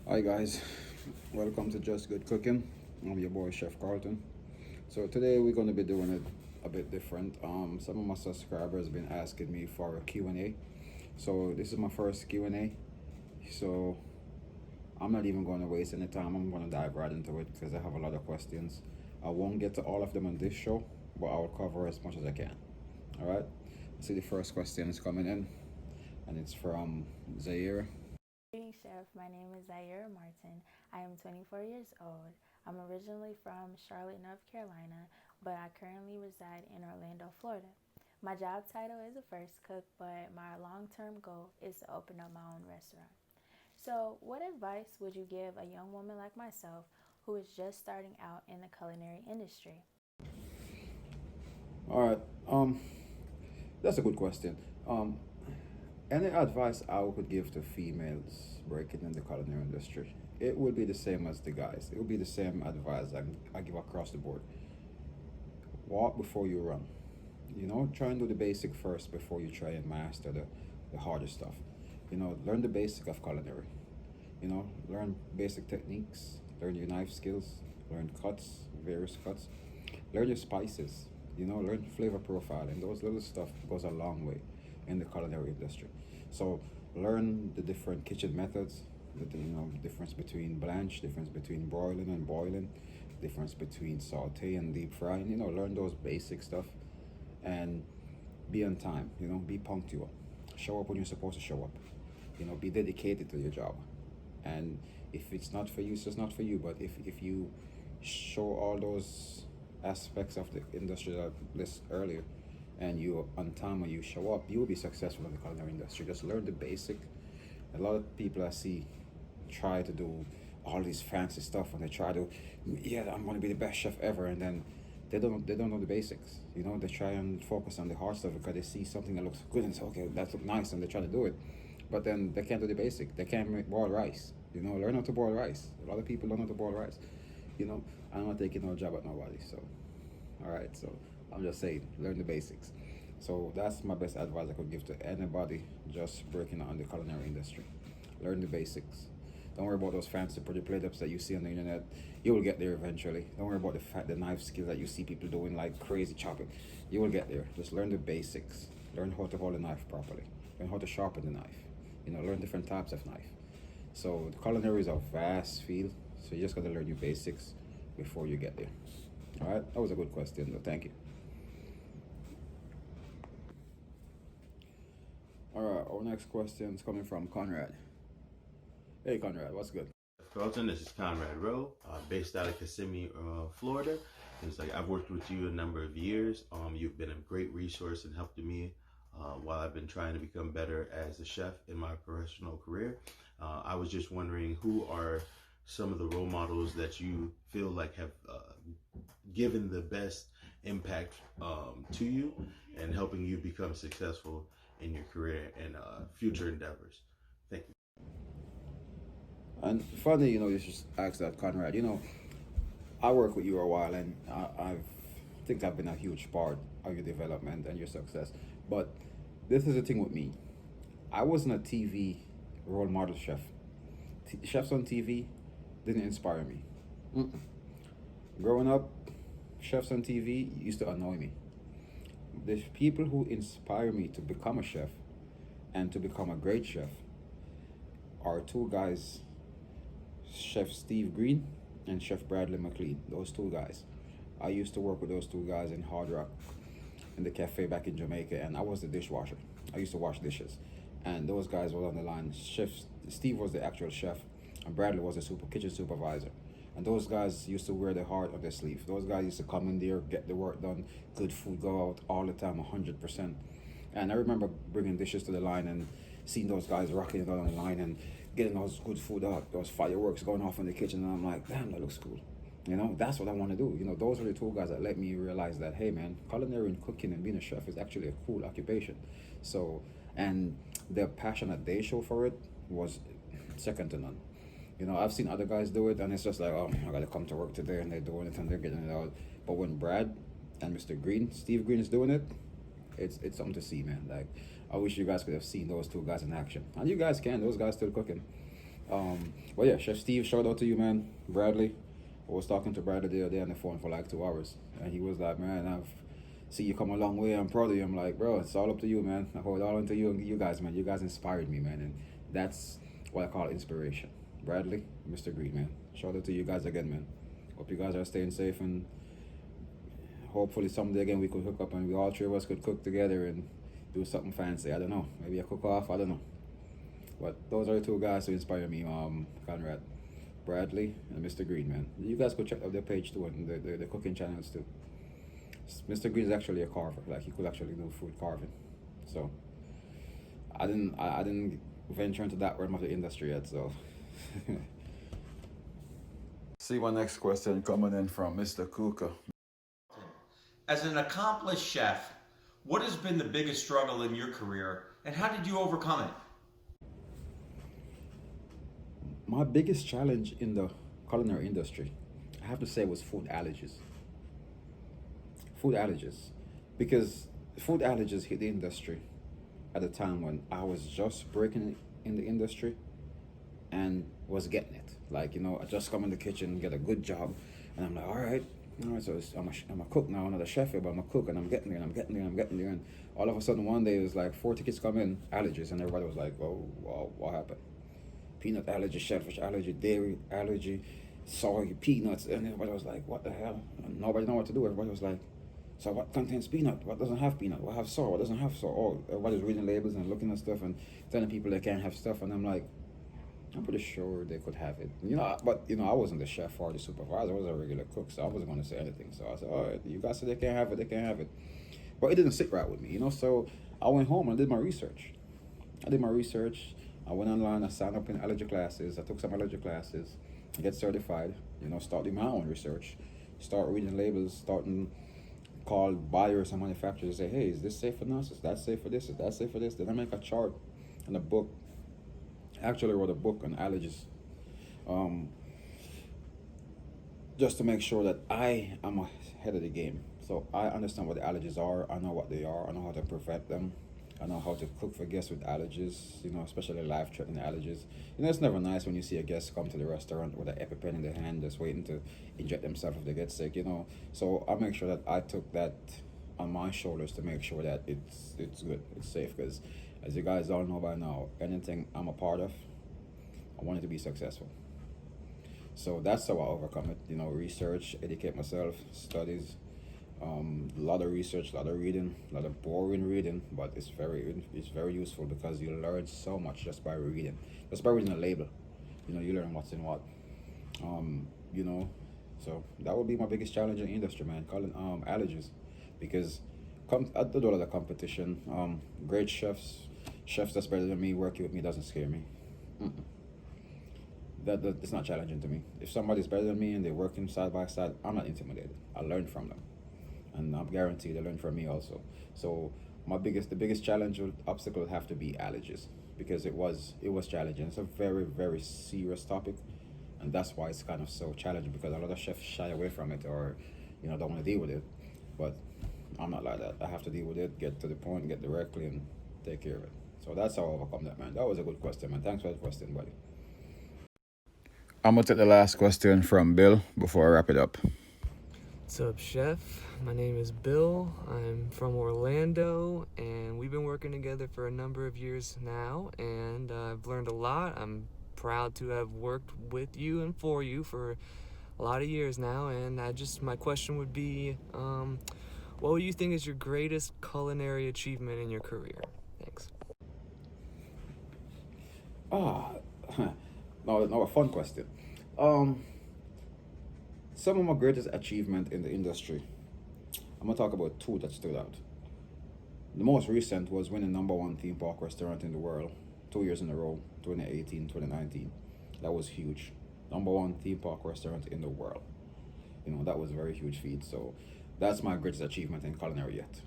Hi guys, welcome to Just Good Cooking. I'm your boy Chef Carlton. So today we're going to be doing it a bit different. Some of my subscribers have been asking me for a Q and A. So this is my first Q and A. So I'm not even going to waste any time. I'm going to dive right into it because I have a lot of questions. I won't get to all of them on this show, but I'll cover as much as I can. All right. See the first question is coming in, and it's from Zaire. Greetings, Chef. My name is Zaire Martin. I am 24 years old. I'm originally from Charlotte, North Carolina, but I currently reside in Orlando, Florida. My job title is a first cook, but my long-term goal is to open up my own restaurant. So, what advice would you give a young woman like myself who is just starting out in the culinary industry? All right. That's a good question. Um, Any advice I could give to females breaking in the culinary industry, it would be the same as the guys. It would be the same advice I give across the board. Walk before you run. Try and do the basic first before you try and master the harder stuff. Learn the basic of culinary. Learn basic techniques, learn your knife skills, learn cuts, various cuts, learn your spices, learn flavor profiling. Those little stuff goes a long way in the culinary industry. So learn the different kitchen methods, the difference between blanch, difference between broiling and boiling, difference between saute and deep frying. Learn those basic stuff and be on time. Be punctual. Show up when you're supposed to show up. Be dedicated to your job. And if it's not for you, it's just not for you. But if you show all those aspects of the industry that I listed earlier, and you on time when you show up, you will be successful in the culinary industry. Just learn the basic. A lot of people I see try to do all this fancy stuff, and they try to, yeah, I'm going to be the best chef ever, and then they don't know the basics. They try and focus on the hard stuff because they see something that looks good and say, okay, that looks nice, and they try to do it, but then they can't do the basic. They can't make boil rice. Learn how to boil rice. A lot of people don't know how to boil rice. I'm not taking no job at nobody. So, all right. So I'm just saying, learn the basics. So that's my best advice I could give to anybody just breaking out in the culinary industry. Learn the basics. Don't worry about those fancy pretty plate ups that you see on the internet. You will get there eventually. Don't worry about the knife skills that you see people doing like crazy chopping. You will get there. Just learn the basics. Learn how to hold a knife properly. Learn how to sharpen the knife. Learn different types of knife. So the culinary is a vast field. So you just gotta learn your basics before you get there. All right, that was a good question though. Thank you. All right, our next question is coming from Conrad. Hey Conrad, what's good? Carlton, this is Conrad Rowe, based out of Kissimmee, Florida. It's like I've worked with you a number of years. You've been a great resource and helped me while I've been trying to become better as a chef in my professional career. I was just wondering, who are some of the role models that you feel like have given the best impact to you and helping you become successful in your career and future endeavors? Thank you. And funny, you just asked that, Conrad. I work with you a while, and I've think I've been a huge part of your development and your success. But this is the thing with me. I wasn't a TV role model chef. Chefs on TV didn't inspire me. Mm-mm. Growing up, chefs on TV used to annoy me. The people who inspire me to become a chef and to become a great chef are two guys, Chef Steve Green and Chef Bradley McLean. Those two guys. I used to work with those two guys in Hard Rock in the cafe back in Jamaica, and I was the dishwasher. I used to wash dishes, and those guys were on the line. Chef Steve was the actual chef, and Bradley was the kitchen supervisor. And those guys used to wear their heart on their sleeve. Those guys used to come in there, get the work done, good food, go out all the time, 100%. And I remember bringing dishes to the line and seeing those guys rocking it on the line and getting those good food out, those fireworks going off in the kitchen, and I'm like, damn, that looks cool. That's what I want to do. Those are the two guys that let me realize that, hey man, culinary and cooking and being a chef is actually a cool occupation. So, and the passion that they show for it was second to none. I've seen other guys do it, and it's just like, oh, I gotta come to work today, and they're doing it and they're getting it out. But when Brad and Mr. Green, Steve Green, is doing it, it's something to see, man. Like, I wish you guys could have seen those two guys in action, and you guys can. Those guys still cooking. Well, yeah, Chef Steve, shout out to you, man. Bradley, I was talking to Bradley the other day on the phone for like 2 hours, and he was like, "Man, I've see you come a long way. I'm proud of you." I'm like, "Bro, it's all up to you, man. I hold it all into you and you guys, man. You guys inspired me, man, and that's what I call inspiration." Bradley, Mr. Green, man. Shout out to you guys again, man. Hope you guys are staying safe, and hopefully someday again we could hook up and we all three of us could cook together and do something fancy. I don't know, maybe a cook off. I don't know. But those are the two guys who inspire me, Conrad, Bradley, and Mr. Green, man. You guys could check out their page too and the cooking channels too. Mr. Green is actually a carver. Like he could actually do food carving. So I didn't venture into that realm of the industry yet. So see my next question coming in from Mr. Kuka. As an accomplished chef, what has been the biggest struggle in your career and how did you overcome it? My biggest challenge in the culinary industry, I have to say, was food allergies. Food allergies. Because food allergies hit the industry at a time when I was just breaking in the industry and was getting it. Like, I just come in the kitchen, get a good job, and I'm like, all right, so I'm a cook now, I'm not a chef here, but I'm a cook, and I'm getting there, and I'm getting there, and I'm getting there. And all of a sudden, one day, it was like 4 tickets come in, allergies, and everybody was like, oh, wow, what happened? Peanut allergy, shellfish allergy, dairy allergy, soy, peanuts, and everybody was like, what the hell? And nobody knew what to do. Everybody was like, so what contains peanut? What doesn't have peanut? What have soy? What doesn't have soy? Oh, everybody's reading labels and looking at stuff and telling people they can't have stuff, and I'm like, I'm pretty sure they could have it. But I wasn't the chef or the supervisor. I was a regular cook, so I wasn't going to say anything. So I said, all right, you guys said they can't have it, they can't have it. But it didn't sit right with me, so I went home and I did my research. I went online, I signed up in allergy classes, I took some allergy classes, get certified, start doing my own research, start reading labels, starting call buyers and manufacturers, say, hey, is this safe for us? Is that safe for this? Is that safe for this? Then I make a chart and a book. Actually wrote a book on allergies, just to make sure that I am ahead of the game. So I understand what the allergies are, I know what they are, I know how to prevent them, I know how to cook for guests with allergies, especially life-threatening allergies. It's never nice when you see a guest come to the restaurant with an EpiPen in their hand, just waiting to inject themselves if they get sick, So I make sure that I took that on my shoulders to make sure that it's good, it's safe, because as you guys all know by now, anything I'm a part of, I want it to be successful. So that's how I overcome it, research, educate myself, studies, a lot of research, a lot of reading, a lot of boring reading, but it's very useful because you learn so much just by reading a label. You learn what's in what. So that would be my biggest challenge in the industry, man. Calling allergies, because at the door of the competition, great chefs that's better than me working with me doesn't scare me. Mm-mm. That it's not challenging to me. If somebody's better than me and they're working side by side, I'm not intimidated. I learn from them, and I'm guaranteed they learn from me also. So the biggest challenge or obstacle would have to be allergies, because it was challenging. It's a very, very serious topic, and that's why it's kind of so challenging, because a lot of chefs shy away from it or don't want to deal with it. But I'm not like that. I have to deal with it, get to the point, get directly, and take care of it. So that's how I overcome that, man. That was a good question, man. Thanks for the question, buddy. I'm gonna take the last question from Bill before I wrap it up. What's up, Chef? My name is Bill. I'm from Orlando, and we've been working together for a number of years now, and I've learned a lot. I'm proud to have worked with you and for you for a lot of years now, and my question would be, what would you think is your greatest culinary achievement in your career? Thanks. No, a fun question. Some of my greatest achievement in the industry, I'm gonna talk about 2 that stood out. The most recent was winning #1 theme park restaurant in the world 2 years in a row, 2018, 2019. That was huge. #1 theme park restaurant in the world. That was a very huge feat. So that's my greatest achievement in culinary yet.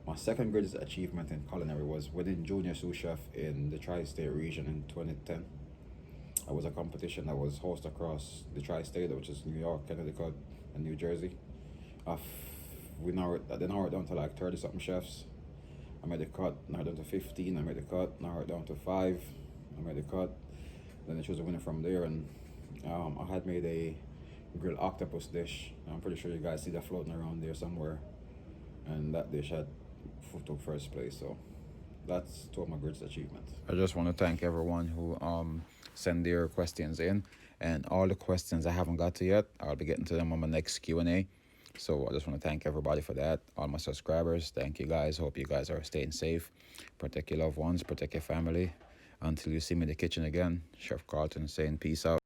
My second greatest achievement in culinary was winning Junior Sous Chef in the Tri-State region in 2010. It was a competition that was hosted across the Tri-State, which is New York, Connecticut, and New Jersey. They narrowed it down to like 30-something chefs. I made the cut, narrowed down to 15. I made the cut, narrowed down to 5. I made the cut. Then I chose a winner from there, and I had made a grilled octopus dish. I'm pretty sure you guys see that floating around there somewhere, and that dish had took first place. So that's two of my greatest achievements. I just want to thank everyone who sent their questions in, and all the questions I haven't got to yet, I'll be getting to them on my next Q&A. So I just want to thank everybody for that. All my subscribers, thank you guys. Hope you guys are staying safe. Protect your loved ones, protect your family. Until you see me in the kitchen again, Chef Carlton saying peace out.